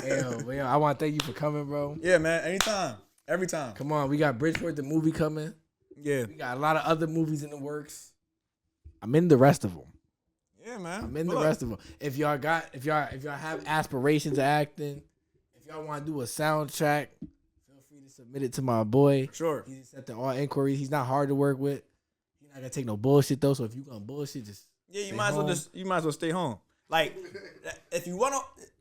I want to thank you for coming, bro. Yeah, man. Anytime. Every time. Come on. We got Bridgeport the movie coming. Yeah. We got a lot of other movies in the works. I'm in the rest of them. Yeah, man. I'm in the rest of them. If y'all have aspirations of acting, if y'all want to do a soundtrack, feel free to submit it to my boy. Sure. He's accepting all inquiries. He's not hard to work with. He's not gonna take no bullshit though. So if you gonna bullshit, just Yeah, you stay might home. as well stay home. Like if you wanna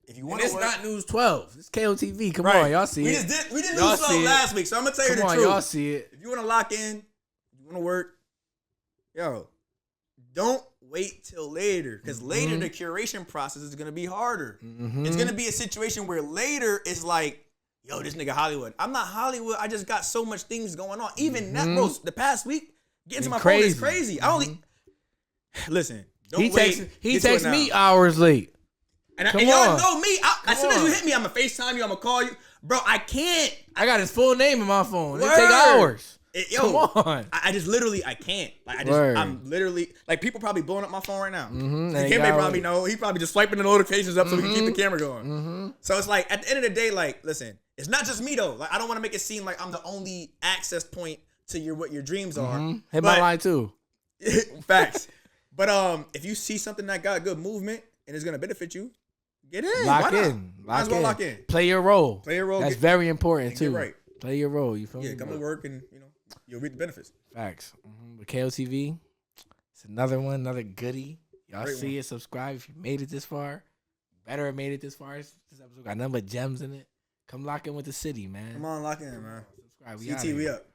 And it's not News 12. It's KOTV. Come right. on, y'all see we it. we didn't Y'all do see something it. last week, so I'm gonna tell you Come the on, truth. y'all see it. If you wanna lock in, if you wanna work, yo, don't wait till later. Because later the curation process is gonna be harder. It's gonna be a situation where later it's like yo, this nigga Hollywood. I'm not Hollywood. I just got so much things going on. Even that, bro, the past week, getting to my phone is crazy. I only listen. Don't wait. He texts me hours late. And y'all know me. As soon as you hit me, I'm gonna FaceTime you. I'm gonna call you, bro. I can't. I got his full name in my phone. It take hours. Come on. I just literally, I can't. Like, I'm literally, like, people probably blowing up my phone right now. Kim may probably know. He probably just swiping the notifications up so we can keep the camera going. So it's like, at the end of the day, like, listen, it's not just me though. Like, I don't want to make it seem like I'm the only access point to what your dreams are. Hit my line too. Facts. But if you see something that got good movement and is gonna benefit you, get in. Lock in. Might as well lock in. Play your role. Play your role. That's very important too. Get right. Play your role. You feel me? Yeah, come to work and you'll reap the benefits. Facts. But KOTV, it's another one, another goodie. Y'all Great see it, subscribe if you made it this far. Better have made it this far. This episode got nothing but gems in it. Come lock in with the city, man. Come on, lock in, man. Subscribe. CT, we up.